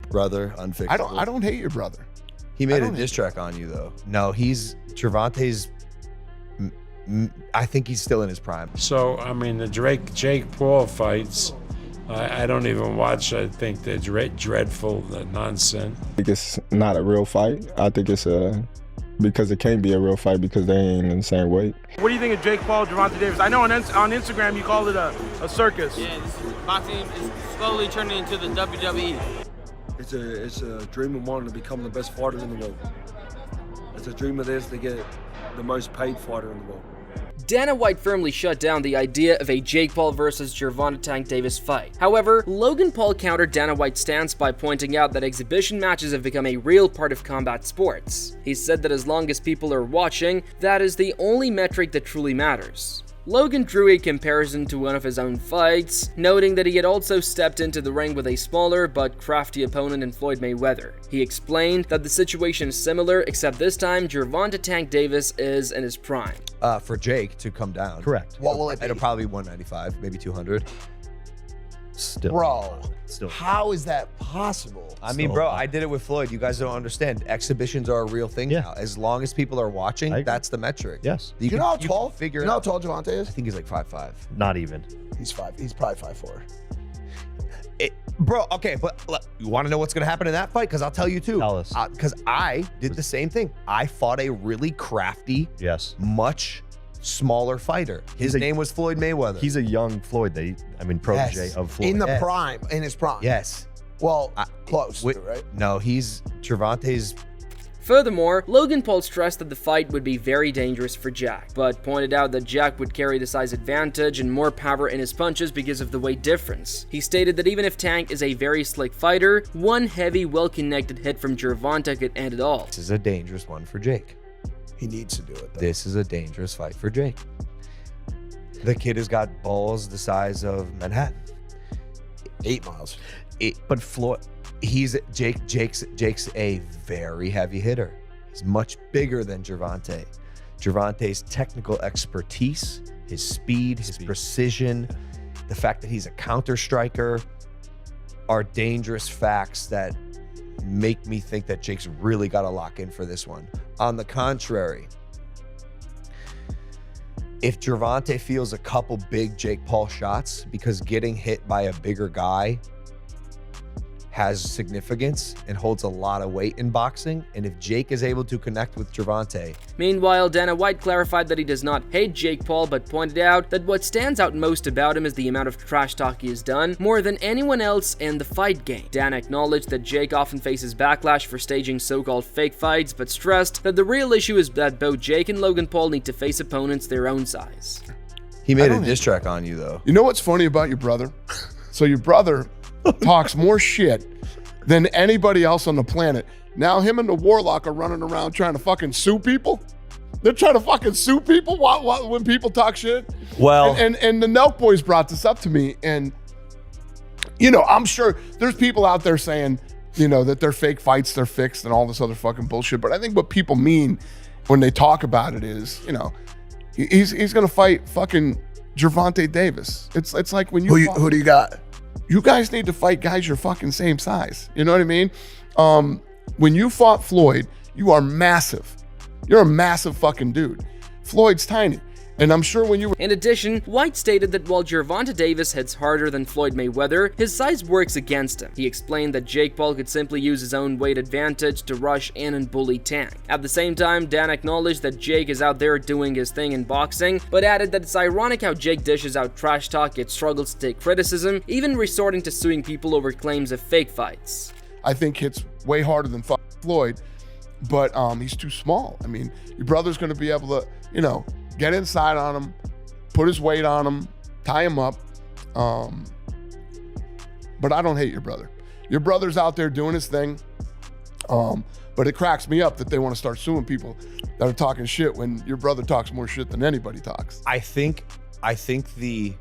brother, unfixable. I don't hate your brother. He made a diss track on you though. No, Gervonta's. I think he's still in his prime. So I mean, the Jake Paul fights, I don't even watch. I think they're dreadful, the nonsense. I think it's not a real fight. I think it's because it can't be a real fight because they ain't in the same weight. What do you think of Jake Paul, Gervonta Davis? I know on Instagram you called it a circus. Yeah, boxing is slowly turning into the WWE. It's a dream of mine to become the best fighter in the world. It's a dream of theirs to get the most paid fighter in the world. Dana White firmly shut down the idea of a Jake Paul versus Gervonta Tank Davis fight. However, Logan Paul countered Dana White's stance by pointing out that exhibition matches have become a real part of combat sports. He said that as long as people are watching, that is the only metric that truly matters. Logan drew a comparison to one of his own fights, noting that he had also stepped into the ring with a smaller but crafty opponent in Floyd Mayweather. He explained that the situation is similar, except this time Gervonta Tank Davis is in his prime. For Jake to come down. Correct. What will it be? It'll probably be 195, maybe 200. Still. Bro, Still. how is that possible? I mean, bro, I did it with Floyd. You guys don't understand. Exhibitions are a real thing now. As long as people are watching, that's the metric. Yes. You know how tall? Figure You know how tall Gervonta is? I think he's like 5'5". Not even. He's probably 5'4". Bro, okay, but look, you want to know what's going to happen in that fight? Because I'll tell you too. Tell us. Because I did the same thing. I fought a really crafty, much smaller fighter. His name was Floyd Mayweather. He's a young Floyd, protege of Floyd. In the prime, in his prime. Yes. Well, close, right? No, he's Gervonta's. Furthermore, Logan Paul stressed that the fight would be very dangerous for Jack, but pointed out that Jack would carry the size advantage and more power in his punches because of the weight difference. He stated that even if Tank is a very slick fighter, one heavy, well-connected hit from Gervonta could end it all. This is a dangerous one for Jake. He needs to do it, though. This is a dangerous fight for Jake. The kid has got balls the size of Manhattan. 8 miles. But Floyd, Jake's a very heavy hitter. He's much bigger than Gervonta. Gervonta's technical expertise, his speed, his precision, the fact that he's a counter striker are dangerous facts that make me think that Jake's really got to lock in for this one. On the contrary, if Gervonta feels a couple big Jake Paul shots, because getting hit by a bigger guy has significance and holds a lot of weight in boxing, and if Jake is able to connect with Gervonta. Meanwhile, Dana White clarified that he does not hate Jake Paul, but pointed out that what stands out most about him is the amount of trash talk he has done, more than anyone else in the fight game. Dana acknowledged that Jake often faces backlash for staging so-called fake fights, but stressed that the real issue is that both Jake and Logan Paul need to face opponents their own size. He made a diss track on you, though. You know what's funny about your brother? So your brother talks more shit than anybody else on the planet. Now him and the Warlock are running around trying to fucking sue people. They're trying to fucking sue people when people talk shit. Well, and the Nelk Boys brought this up to me, and you know, I'm sure there's people out there saying, you know, that they're fake fights, they're fixed, and all this other fucking bullshit. But I think what people mean when they talk about it is, you know, he's gonna fight fucking Gervonta Davis. It's like when who do you got? You guys need to fight guys your fucking same size. You know what I mean? When you fought Floyd, you are massive. You're a massive fucking dude. Floyd's tiny. And I'm sure when you were— In addition, White stated that while Gervonta Davis hits harder than Floyd Mayweather, his size works against him. He explained that Jake Paul could simply use his own weight advantage to rush in and bully Tank. At the same time, Dan acknowledged that Jake is out there doing his thing in boxing, but added that it's ironic how Jake dishes out trash talk yet struggles to take criticism, even resorting to suing people over claims of fake fights. I think hits way harder than Floyd, but he's too small. I mean, your brother's gonna be able to, you know, get inside on him, put his weight on him, tie him up. But I don't hate your brother. Your brother's out there doing his thing. But it cracks me up that they want to start suing people that are talking shit when your brother talks more shit than anybody talks. I think the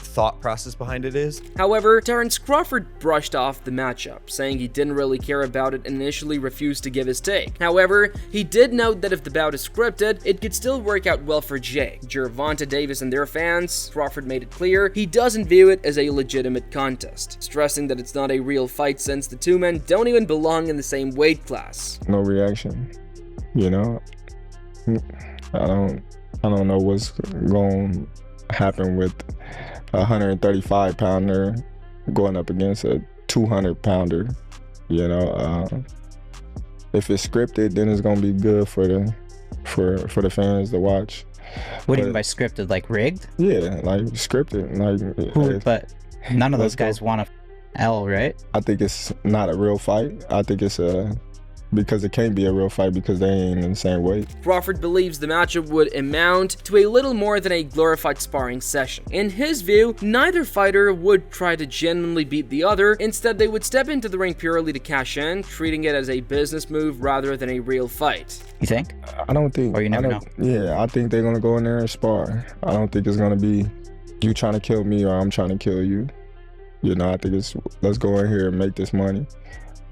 thought process behind it is. However, Terence Crawford brushed off the matchup, saying he didn't really care about it and initially refused to give his take. However, he did note that if the bout is scripted, it could still work out well for Jake, Gervonta Davis, and their fans. Crawford made it clear he doesn't view it as a legitimate contest, stressing that it's not a real fight since the two men don't even belong in the same weight class. No reaction, you know. I don't know what's going to happen with a 135 pounder going up against a 200 pounder. You know, if it's scripted, then it's gonna be good for the fans to watch. What do you mean by scripted? Like rigged? Yeah, like scripted. Like, but none of those guys want a L, right? I think it's not a real fight. I think it's because it can't be a real fight because they ain't in the same weight. Crawford believes the matchup would amount to a little more than a glorified sparring session. In his view, neither fighter would try to genuinely beat the other. Instead, they would step into the ring purely to cash in, treating it as a business move rather than a real fight. You think? I don't think. Or you never know? Yeah, I think they're gonna go in there and spar. I don't think it's gonna be you trying to kill me or I'm trying to kill you. You know, I think it's let's go in here and make this money.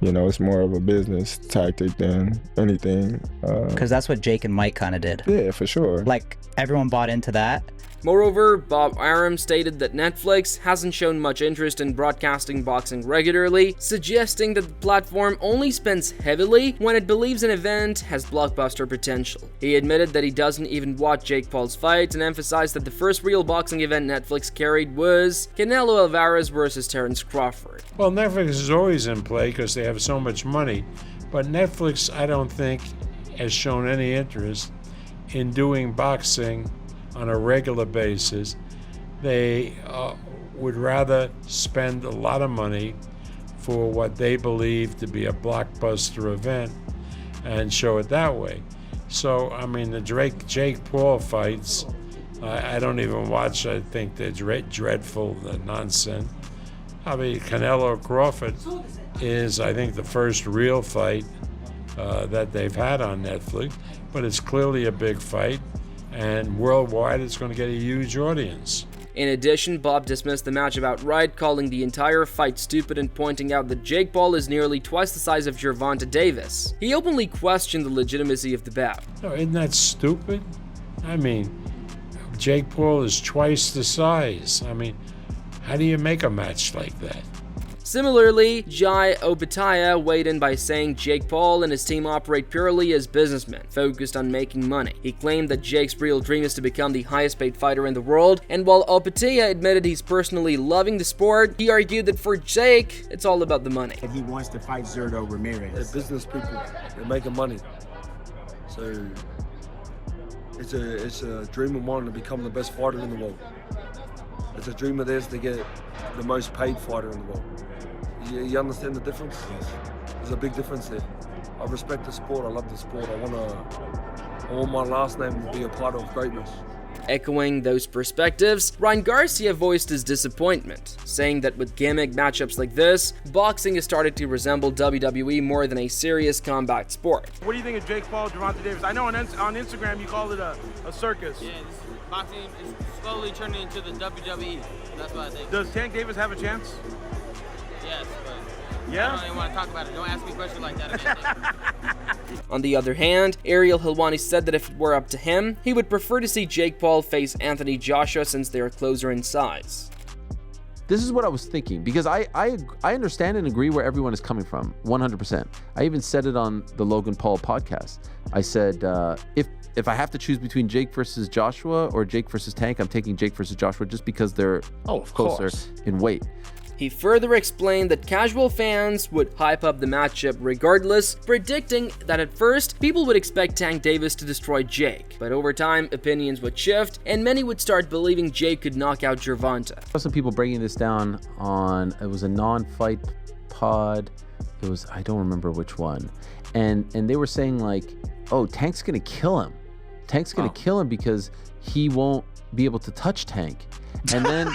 You know, it's more of a business tactic than anything. Because that's what Jake and Mike kind of did. Yeah, for sure. Like, everyone bought into that. Moreover, Bob Arum stated that Netflix hasn't shown much interest in broadcasting boxing regularly, suggesting that the platform only spends heavily when it believes an event has blockbuster potential. He admitted that he doesn't even watch Jake Paul's fights and emphasized that the first real boxing event Netflix carried was Canelo Alvarez versus Terence Crawford. Well, Netflix is always in play because they have so much money, but Netflix, I don't think, has shown any interest in doing boxing on a regular basis. They would rather spend a lot of money for what they believe to be a blockbuster event and show it that way. So, I mean, the Jake Paul fights, I don't even watch. I think they're dreadful, the nonsense. I mean, Canelo Crawford is, I think, the first real fight that they've had on Netflix, but it's clearly a big fight. And worldwide, it's going to get a huge audience. In addition, Bob dismissed the matchup outright, calling the entire fight stupid and pointing out that Jake Paul is nearly twice the size of Gervonta Davis. He openly questioned the legitimacy of the bout. No, isn't that stupid? I mean, Jake Paul is twice the size. I mean, how do you make a match like that? Similarly, Jai Opetaia weighed in by saying Jake Paul and his team operate purely as businessmen, focused on making money. He claimed that Jake's real dream is to become the highest paid fighter in the world, and while Opetaia admitted he's personally loving the sport, he argued that for Jake, it's all about the money. And he wants to fight Zurdo Ramirez. They're business people. They're making money. So it's a dream of mine to become the best fighter in the world. It's a dream of theirs to get the most paid fighter in the world. You understand the difference? Yes. There's a big difference there. I respect the sport. I love the sport. I want my last name to be a part of greatness. Echoing those perspectives, Ryan Garcia voiced his disappointment, saying that with gimmick matchups like this, boxing has started to resemble WWE more than a serious combat sport. What do you think of Jake Paul, Gervonta Davis? I know on Instagram you called it a circus. Yeah, boxing is slowly turning into the WWE. That's what I think. Does Tank Davis have a chance? Yes, but yeah? I don't even want to talk about it. Don't ask me questions like that again. On the other hand, Ariel Helwani said that if it were up to him, he would prefer to see Jake Paul face Anthony Joshua since they are closer in size. This is what I was thinking, because I understand and agree where everyone is coming from, 100%. I even said it on the Logan Paul podcast. I said, if I have to choose between Jake versus Joshua or Jake versus Tank, I'm taking Jake versus Joshua just because they're closer in weight. He further explained that casual fans would hype up the matchup regardless, predicting that at first, people would expect Tank Davis to destroy Jake, but over time, opinions would shift, and many would start believing Jake could knock out Gervonta. Some people breaking this down on, it was a non-fight pod, it was, I don't remember which one, and they were saying like, oh, Tank's gonna kill him. Tank's gonna kill him because he won't be able to touch Tank. And then...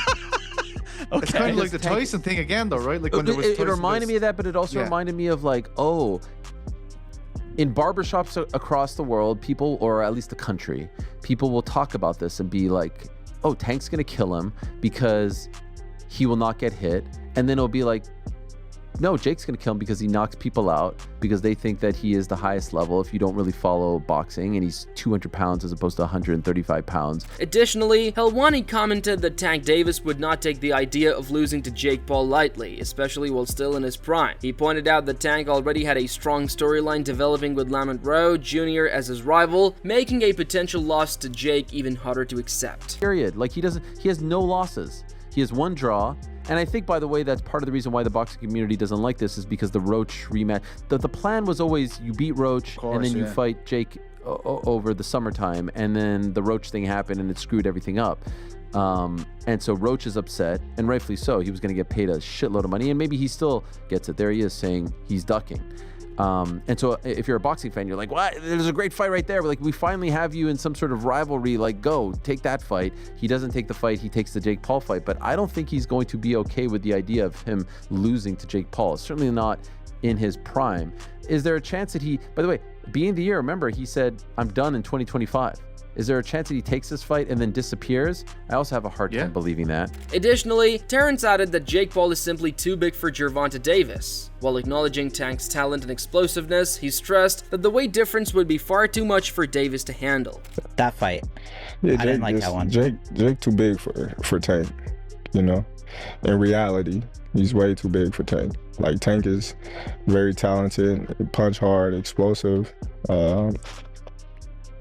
Okay. It's kind of like the Tyson thing again, though, right? Like when it reminded me of that, but it also reminded me of like, oh, in barbershops across the world, people, or at least the country, people will talk about this and be like, oh, Tank's gonna kill him because he will not get hit, and then it'll be like, no, Jake's gonna kill him because he knocks people out because they think that he is the highest level if you don't really follow boxing, and he's 200 pounds as opposed to 135 pounds. Additionally, Helwani commented that Tank Davis would not take the idea of losing to Jake Paul lightly, especially while still in his prime. He pointed out that Tank already had a strong storyline developing with Lamont Rowe Jr. as his rival, making a potential loss to Jake even harder to accept. Period. Like he has no losses. He has one draw. And I think, by the way, that's part of the reason why the boxing community doesn't like this is because the Roach rematch. The plan was always you beat Roach and then you fight Jake over the summertime, and then the Roach thing happened and it screwed everything up. And so Roach is upset, and rightfully so. He was going to get paid a shitload of money, and maybe he still gets it. There he is saying he's ducking. And so if you're a boxing fan, you're like, what? There's a great fight right there. Like, we finally have you in some sort of rivalry. Like, go, take that fight. He doesn't take the fight. He takes the Jake Paul fight. But I don't think he's going to be okay with the idea of him losing to Jake Paul. It's certainly not in his prime. Is there a chance that he, by the way, being the year, remember, he said, I'm done in 2025. Is there a chance that he takes this fight and then disappears? I also have a hard time believing that. Additionally, Terrence added that Jake Paul is simply too big for Gervonta Davis. While acknowledging Tank's talent and explosiveness, he stressed that the weight difference would be far too much for Davis to handle. That fight, yeah, I didn't like that one. Jake too big for Tank, you know? In reality, he's way too big for Tank. Like, Tank is very talented, punch hard, explosive,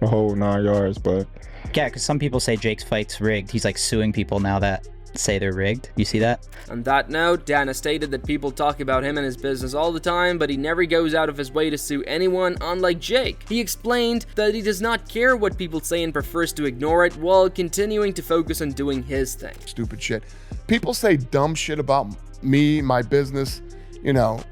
a whole 9 yards, but yeah, because some people say Jake's fight's rigged. He's like suing people now that say they're rigged. You see that? On that note, Dana stated that people talk about him and his business all the time, but he never goes out of his way to sue anyone, unlike Jake. He explained that he does not care what people say and prefers to ignore it while continuing to focus on doing his thing. Stupid shit. People say dumb shit about me, my business, you know,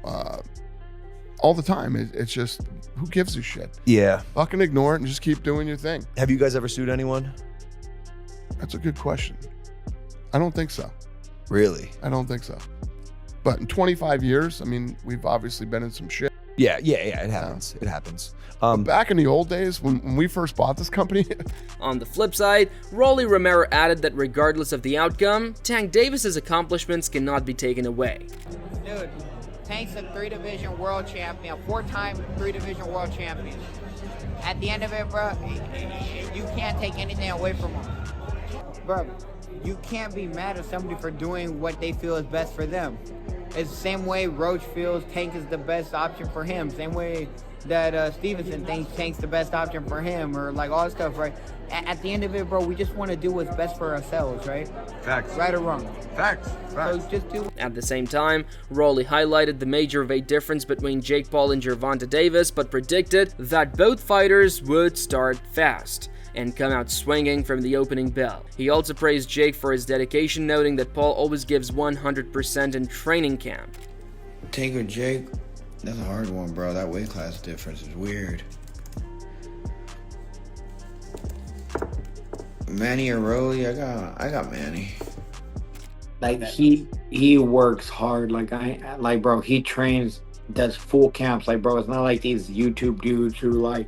all the time. It's just, who gives a shit? Yeah. Fucking ignore it and just keep doing your thing. Have you guys ever sued anyone? That's a good question. I don't think so. Really? I don't think so. But in 25 years, I mean, we've obviously been in some shit. Yeah, it happens. It happens. Back in the old days, when we first bought this company. On the flip side, Rolly Romero added that regardless of the outcome, Tank Davis's accomplishments cannot be taken away. Dude, Tank's a 3-division world champion, 4-time 3-division world champion. At the end of it, bro, you can't take anything away from him. Bro, you can't be mad at somebody for doing what they feel is best for them. It's the same way Roach feels Tank is the best option for him. Same way that Stevenson thinks Tank's the best option for him, or like all that stuff, right? At the end of it, bro, we just want to do what's best for ourselves, right? Facts. Right or wrong? Facts. So just do. At the same time, Rolly highlighted the major weight difference between Jake Paul and Gervonta Davis, but predicted that both fighters would start fast and come out swinging from the opening bell. He also praised Jake for his dedication, noting that Paul always gives 100% in training camp. Tank or Jake, that's a hard one, bro. That weight class difference is weird. Manny or Rolly, I got Manny. Like he works hard. Like bro, he trains, does full camps. Like, bro, it's not like these YouTube dudes who like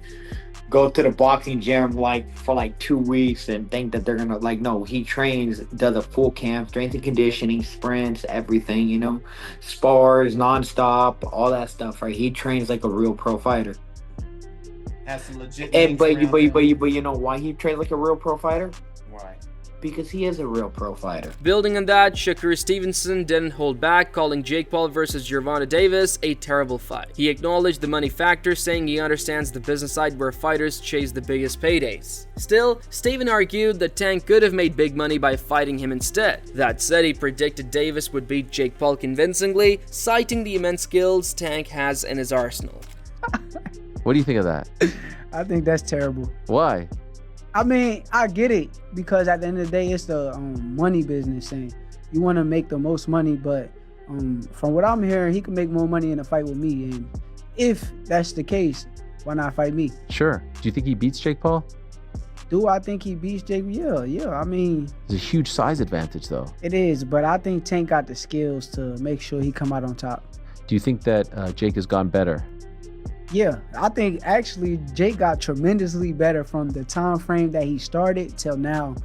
go to the boxing gym like for like 2 weeks and think that they're gonna like, no, he trains, does a full camp, strength and conditioning, sprints, everything, you know, spars nonstop, all that stuff, right? He trains like a real pro fighter. Has some legit. But you know why he trains like a real pro fighter? Why? Because he is a real pro fighter. Building on that, Shakur Stevenson didn't hold back, calling Jake Paul versus Gervonta Davis a terrible fight. He acknowledged the money factor, saying he understands the business side where fighters chase the biggest paydays. Still, Steven argued that Tank could have made big money by fighting him instead. That said, he predicted Davis would beat Jake Paul convincingly, citing the immense skills Tank has in his arsenal. What do you think of that? I think that's terrible. Why? I mean, I get it, because at the end of the day, it's the money business, and you want to make the most money, but from what I'm hearing, he can make more money in a fight with me, and if that's the case, why not fight me? Sure. Do you think he beats Jake Paul? Do I think he beats Jake? Yeah, I mean... There's a huge size advantage, though. It is, but I think Tank got the skills to make sure he come out on top. Do you think that Jake has gone better? Yeah, I think actually Jake got tremendously better from the time frame that he started till now.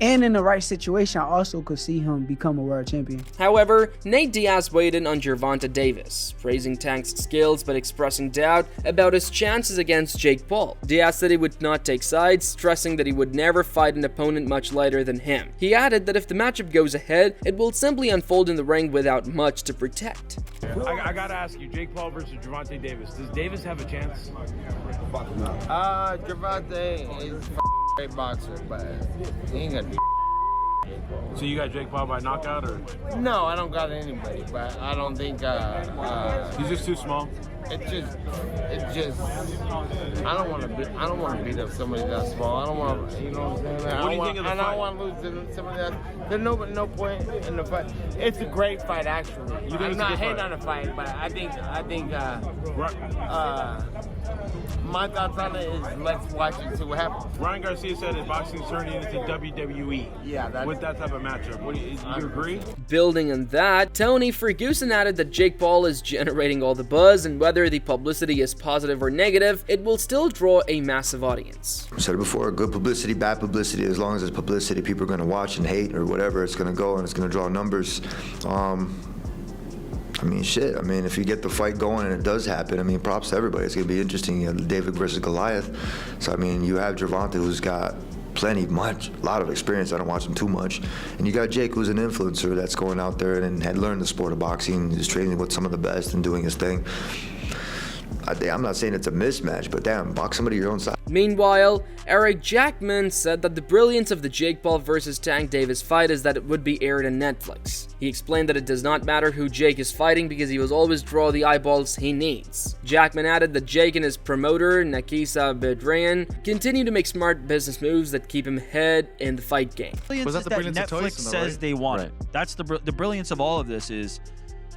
And in the right situation, I also could see him become a world champion. However, Nate Diaz weighed in on Gervonta Davis, praising Tank's skills but expressing doubt about his chances against Jake Paul. Diaz said he would not take sides, stressing that he would never fight an opponent much lighter than him. He added that if the matchup goes ahead, it will simply unfold in the ring without much to protect. I gotta ask you, Jake Paul versus Gervonta Davis. Does Davis have a chance? Gervonta is a great boxer, but he ain't gonna be Jake Paul. So you got Jake Paul by knockout, or? No, I don't got anybody, but I don't think he's just too small. It just I don't want to beat up somebody that small. I don't want to, you know what I'm saying? What do you think of the fight? I don't want to lose to somebody that. There's no point in the fight. It's a great fight, actually. I'm not hating on the fight, but I think my thoughts on it is let's watch and see what happens. Ryan Garcia said that boxing is turning into WWE. Yeah, with that type of matchup. Do you agree? Building on that, Tony Ferguson added that Jake Paul is generating all the buzz, and whether the publicity is positive or negative, it will still draw a massive audience. I said it before, good publicity, bad publicity, as long as it's publicity, people are going to watch and hate or whatever, it's going to go and it's going to draw numbers. I mean, shit. I mean, if you get the fight going and it does happen, I mean, props to everybody. It's going to be interesting. You know, David versus Goliath. So, I mean, you have Gervonta, who's got a lot of experience. I don't watch him too much. And you got Jake, who's an influencer that's going out there and had learned the sport of boxing, is training with some of the best and doing his thing. I'm not saying it's a mismatch, but damn, box somebody your own size. Meanwhile, Eric Jackman said that the brilliance of the Jake Paul versus Tank Davis fight is that it would be aired on Netflix. He explained that it does not matter who Jake is fighting because he will always draw the eyeballs he needs. Jackman added that Jake and his promoter, Nakisa Bedrayan, continue to make smart business moves that keep him ahead in the fight game. Was that the brilliance of Netflix says they want it. That's the brilliance of all of this is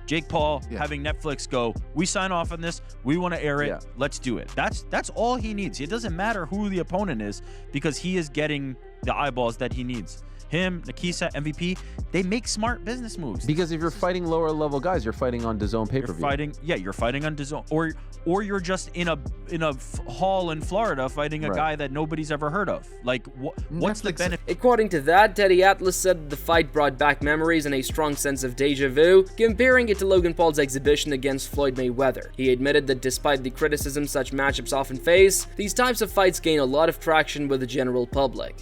Jake Paul having Netflix go, we sign off on this, we want to air it, let's do it. That's all he needs. It doesn't matter who the opponent is because he is getting the eyeballs that he needs. Him, Nakisa, MVP, they make smart business moves. Because if you're fighting lower level guys, you're fighting on DAZN pay-per-view. You're fighting on DAZN, or you're just in a hall in Florida fighting a guy that nobody's ever heard of. Like, what's the benefit? According to that, Teddy Atlas said the fight brought back memories and a strong sense of deja vu, comparing it to Logan Paul's exhibition against Floyd Mayweather. He admitted that despite the criticism such matchups often face, these types of fights gain a lot of traction with the general public.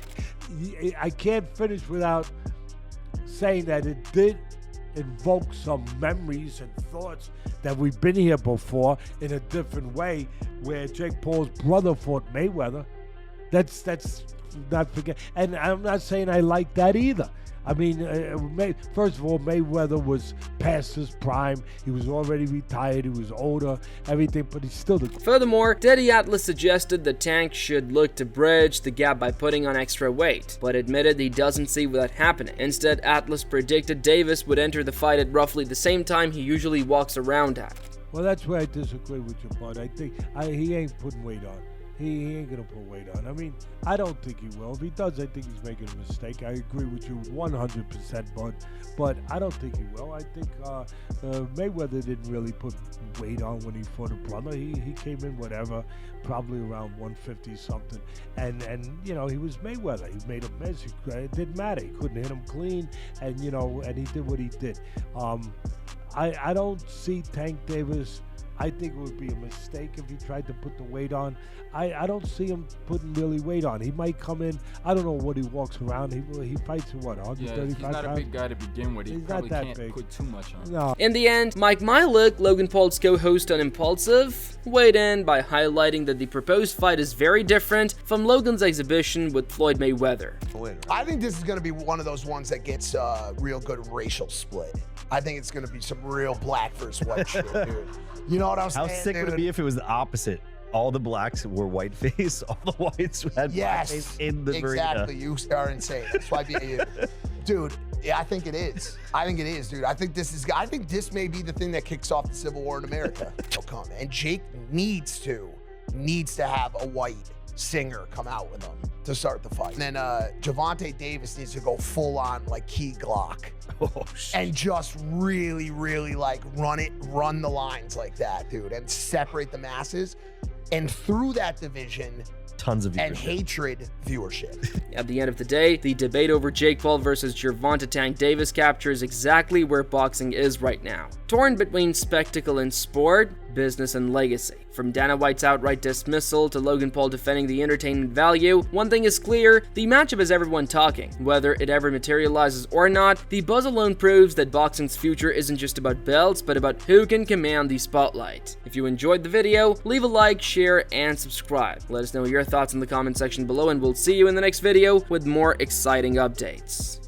I can't finish without saying that it did invoke some memories and thoughts that we've been here before in a different way, where Jake Paul's brother fought Mayweather. That's not forget. And I'm not saying I like that either. I mean, first of all, Mayweather was past his prime. He was already retired. He was older, everything, but he's still the... Furthermore, Teddy Atlas suggested the Tank should look to bridge the gap by putting on extra weight, but admitted he doesn't see that happening. Instead, Atlas predicted Davis would enter the fight at roughly the same time he usually walks around at. Well, that's where I disagree with you, bud. I think he ain't putting weight on. He ain't going to put weight on. I mean, I don't think he will. If he does, I think he's making a mistake. I agree with you 100%, Bud. But I don't think he will. I think Mayweather didn't really put weight on when he fought a brother. He came in whatever, probably around 150-something. And you know, he was Mayweather. He made a mess. It didn't matter. He couldn't hit him clean. And, you know, and he did what he did. I don't see Tank Davis. I think it would be a mistake if he tried to put the weight on. I don't see him putting really weight on. He might come in. I don't know what he walks around. He fights at what, 135 he's not a big guy to begin with. He probably can't big. put too much on. No. In the end, Mike Mylick, Logan Paul's co-host on Impulsive, weighed in by highlighting that the proposed fight is very different from Logan's exhibition with Floyd Mayweather. I think this is going to be one of those ones that gets a real good racial split. I think it's going to be some real black versus white shit, dude. You know what I'm saying? How sick would it be if it was the opposite? All the blacks were white face, all the whites had black face in the arena. Exactly. You are insane. That's why, dude. Yeah, I think it is. I think it is, dude. I think this may be the thing that kicks off the Civil War in America. And Jake needs to have a white singer come out with him to start the fight. And then Gervonta Davis needs to go full on like Key Glock. Oh, shit. And just really, really like run the lines like that, dude, and separate the masses. and through that division, tons of and hatred viewership. At the end of the day, the debate over Jake Paul versus Gervonta Tank Davis captures exactly where boxing is right now. Torn between spectacle and sport, business and legacy. From Dana White's outright dismissal to Logan Paul defending the entertainment value, one thing is clear, the matchup has everyone talking. Whether it ever materializes or not, the buzz alone proves that boxing's future isn't just about belts, but about who can command the spotlight. If you enjoyed the video, leave a like, share, and subscribe. Let us know your thoughts in the comment section below, and we'll see you in the next video with more exciting updates.